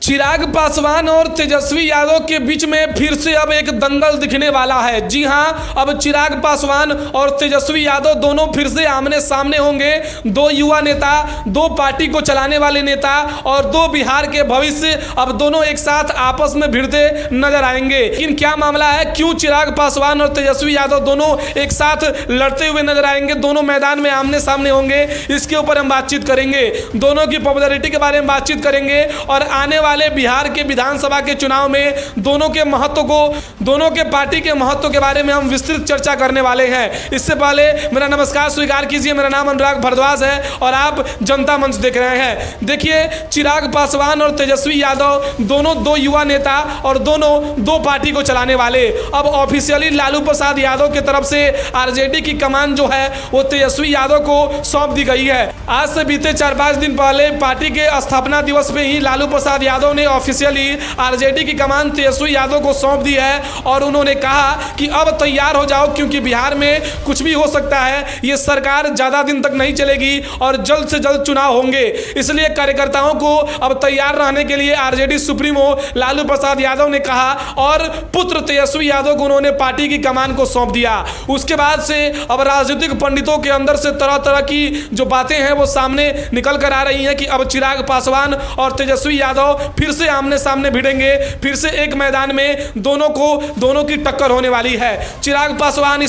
चिराग पासवान और तेजस्वी यादव के बीच में फिर से अब एक दंगल दिखने वाला है। जी हां, अब चिराग पासवान और तेजस्वी यादव दोनों फिर से आमने सामने होंगे। दो युवा नेता, दो पार्टी को चलाने वाले नेता और दो बिहार के भविष्य, अब दोनों एक साथ आपस में भिड़ते नजर आएंगे। लेकिन क्या मामला है, क्यों चिराग पासवान और तेजस्वी यादव दोनों एक साथ लड़ते हुए नजर आएंगे, दोनों मैदान में आमने सामने होंगे, इसके ऊपर हम बातचीत करेंगे। दोनों की पॉपुलैरिटी के बारे में बातचीत करेंगे और आने वाले बिहार के विधानसभा के चुनाव में दोनों के महत्व को, दोनों के पार्टी के महत्व के बारे में हम विस्तृत चर्चा करने वाले हैं। इससे पहले मेरा नमस्कार स्वीकार कीजिए। मेरा नाम अनुराग भारद्वाज है और आप जनता मंच देख रहे हैं। देखिए, चिराग पासवान और तेजस्वी यादव दोनों दो युवा नेता और दोनों दो पार्टी को चलाने वाले। अब ऑफिशियली लालू प्रसाद यादव की तरफ से आरजेडी की कमान जो है वो तेजस्वी यादव को सौंप दी गई है। आज से बीते 4-5 दिन पहले पार्टी के स्थापना दिवस में ही लालू प्रसाद यादव ने ऑफिशियली आरजेडी की कमान तेजस्वी यादव को सौंप दी है और उन्होंने कहा कि अब तैयार हो जाओ, क्योंकि बिहार में कुछ भी हो सकता है। ये सरकार ज्यादा दिन तक नहीं चलेगी और जल्द से जल्द चुनाव होंगे। इसलिए कार्यकर्ताओं को अब तैयार रहने के लिए आरजेडी सुप्रीमो लालू प्रसाद यादव ने कहा और पुत्र तेजस्वी यादव को उन्होंने पार्टी की कमान को सौंप दिया। उसके बाद से अब राजनीतिक पंडितों के अंदर से तरह तरह की जो बातें हैं वो सामने निकल कर आ रही हैं कि अब चिराग पासवान और तेजस्वी यादव फिर से आमने सामने भिड़ेंगे, फिर से एक मैदान में दोनों की टक्कर होने वाली है। चिराग पासवान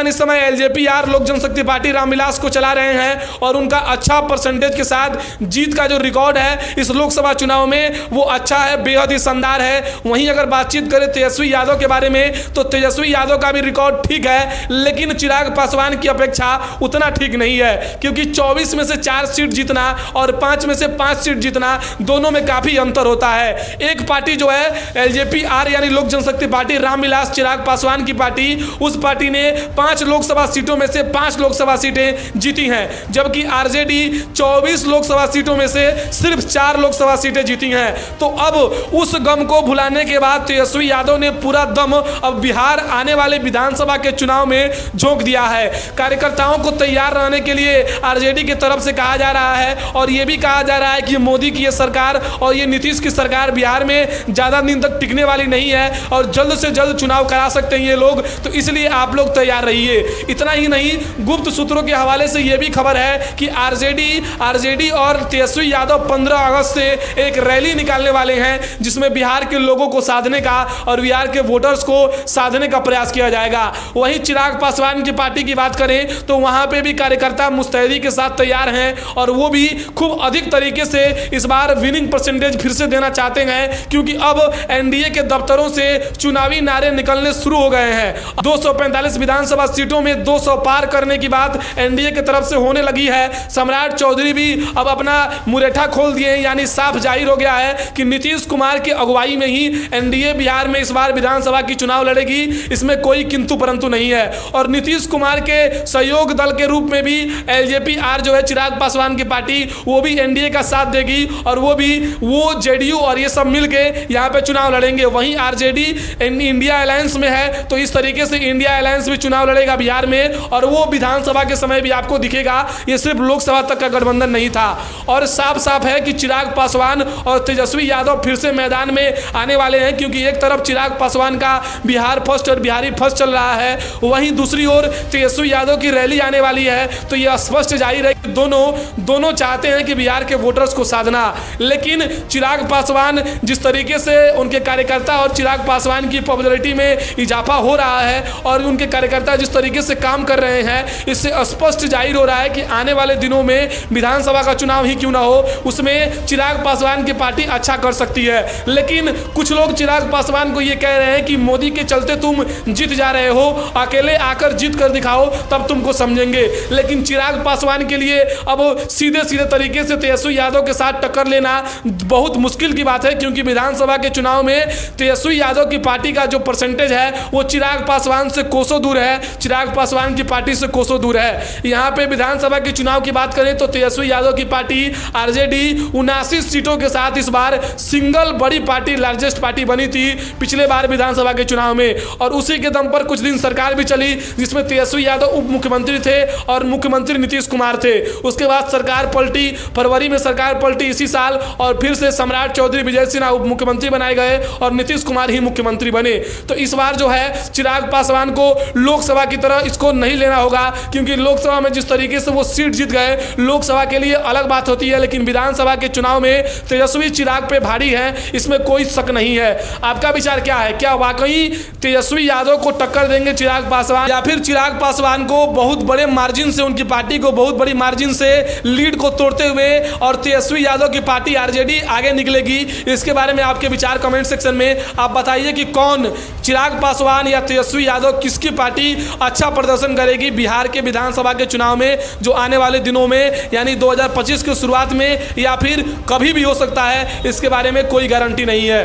इस समय एलजेपी लोक जनशक्ति पार्टी रामविलास को चला रहे हैं और उनका अच्छा परसेंटेज के साथ जीत का जो रिकॉर्ड है इस लोकसभा चुनाव में वो अच्छा है, बेहद ही शानदार है। वहीं अगर बातचीत करें तेजस्वी यादव के बारे में तो तेजस्वी यादव का भी रिकॉर्ड ठीक है, लेकिन चिराग पासवान की अपेक्षा उतना ठीक नहीं है, क्योंकि 24 में से 4 सीट जीतना और 5 में से 5 सीट जीतना, दोनों में काफी अंतर होता है। एक पार्टी जो है एलजेपी यानी लोक जनशक्ति पार्टी रामविलास चिराग पासवान की पार्टी, उस पार्टी ने 5 लोकसभा सीटों में से 5 लोकसभा सीटें जीती हैं, जबकि आरजेडी 24 लोकसभा सीटों में से सिर्फ 4 लोकसभा सीटें जीती हैं। तो अब उस गम को भुलाने के बाद तेजस्वी यादव ने पूरा दम अब बिहार आने वाले विधानसभा के चुनाव में झोंक दिया है। कार्यकर्ताओं को तैयार रहने के लिए आरजेडी की तरफ से कहा जा रहा है और यह भी कहा जा रहा है कि मोदी की यह सरकार और ये नीतीश की सरकार बिहार में ज्यादा दिन तक टिकने वाली नहीं है और जल्द से जल्द चुनाव करा सकते हैं ये लोग, तो इसलिए आप लोग तैयार रहिए। इतना ही नहीं, गुप्त सूत्रों के हवाले से यह भी खबर है कि आरजेडी और तेजस्वी यादव 15 अगस्त से एक रैली निकालने वाले हैं, जिसमें बिहार के लोगों को साधने का और बिहार के वोटर्स को साधने का प्रयास किया जाएगा। वहीं चिराग पासवान की पार्टी की बात करें तो वहां पे भी कार्यकर्ता मुस्तैदी के साथ तैयार हैं और वो भी खूब अधिक तरीके से इस बार विनिंग परसेंटेज फिर से देना चाहते हैं, क्योंकि अब एनडीए के दफ्तरों से चुनावी नारे निकलने शुरू हो गए हैं। 245 विधानसभा सीटों में 200 पार करने की बात एनडीए की तरफ से होने लगी है। सम्राट चौधरी भी अब अपना मुरेठा खोल दिए हैं, यानी साफ जाहिर हो गया है कि नीतीश कुमार की अगुवाई में ही एनडीए बिहार में इस बार विधानसभा की चुनाव लड़ेगी। इसमें कोई किंतु परंतु नहीं है। और नीतीश कुमार के सहयोग दल के रूप में भी एलजेपी जो है चिराग पासवान की पार्टी, वो भी एनडीए का साथ देगी और वो जेडीयू और ये सब मिलके यहाँ पे चुनाव लड़ेंगे। वहीं आरजेडी इंडिया अलायंस में है, तो इस तरीके से इंडिया अलायंस भी चुनाव लड़ेगा बिहार में और वो विधानसभा के समय भी आपको दिखेगा। ये सिर्फ लोकसभा तक का गठबंधन नहीं था और साफ साफ है कि चिराग पासवान और तेजस्वी यादव फिर से मैदान में आने वाले हैं, क्योंकि एक तरफ चिराग पासवान का बिहार फर्स्ट और बिहारी फर्स्ट चल रहा है, वहीं दूसरी ओर तेजस्वी यादव की रैली आने वाली है। तो यह स्पष्ट जाहिर है कि दोनों चाहते हैं कि बिहार के वोटर्स को साधना। लेकिन चिराग पासवान जिस तरीके से उनके कार्यकर्ता और चिराग पासवान की पॉपुलैरिटी में इजाफा हो रहा है और उनके कार्यकर्ता जिस तरीके से काम कर रहे हैं, इससे स्पष्ट जाहिर हो रहा है कि आने वाले दिनों में विधानसभा का चुनाव ही क्यों ना हो, उसमें चिराग पासवान की पार्टी अच्छा कर सकती है। लेकिन कुछ लोग चिराग पासवान को ये कह रहे हैं कि मोदी के चलते तुम जीत जा रहे हो, अकेले आकर जीत कर दिखाओ तब तुमको समझेंगे। लेकिन चिराग पासवान के लिए अब सीधे तरीके से तेजस्वी यादव के साथ टक्कर लेना बहुत मुश्किल की बात है, क्योंकि विधानसभा के चुनाव में तेजस्वी यादव की पार्टी का जो परसेंटेज है वो चिराग पासवान से कोसों दूर है, चिराग पासवान की पार्टी से कोसों दूर है। यहाँ पे विधानसभा के चुनाव की बात करें तो तेजस्वी यादव की पार्टी आरजेडी 79 सीटों के साथ इस बार सिंगल बड़ी पार्टी, लार्जेस्ट पार्टी बनी थी पिछले बार विधानसभा के चुनाव में, और उसी के दम पर कुछ दिन सरकार भी चली जिसमें तेजस्वी यादव उप मुख्यमंत्री थे और मुख्यमंत्री नीतीश कुमार थे। उसके बाद सरकार पलटी, फरवरी में सरकार पलटी पलटी इसी साल और फिर से सम्राट चौधरी विजय सिन्हा उप मुख्यमंत्री बनाए गए और नीतीश कुमार ही मुख्यमंत्री बने। तो इस बार जो है चिराग पासवान को लोकसभा की तरह इसको नहीं लेना होगा, क्योंकि लोकसभा में जिस तरीके से वो सीट जीत गए, लोकसभा के लिए अलग बात होती है, लेकिन विधानसभा के चुनाव में तेजस्वी चिराग पे भारी है, इसमें कोई शक नहीं है। आपका विचार क्या है? क्या वाकई तेजस्वी यादव को टक्कर देंगे चिराग पासवान, या फिर चिराग पासवान को बहुत बड़े मार्जिन से, उनकी पार्टी को बहुत बड़ी मार्जिन से लीड को तोड़ते हुए और तेजस्वी यादव की पार्टी आरजेडी आगे निकलेगी? इसके बारे में आपके विचार कमेंट सेक्शन में आप बताइए कि कौन, चिराग पासवान या तेजस्वी यादव, किसकी पार्टी अच्छा प्रदर्शन करेगी बिहार के विधानसभा के चुनाव में जो आने वाले दिनों में, यानी 2025 की शुरुआत में या फिर कभी भी हो सकता है, इसके बारे में कोई गारंटी नहीं है।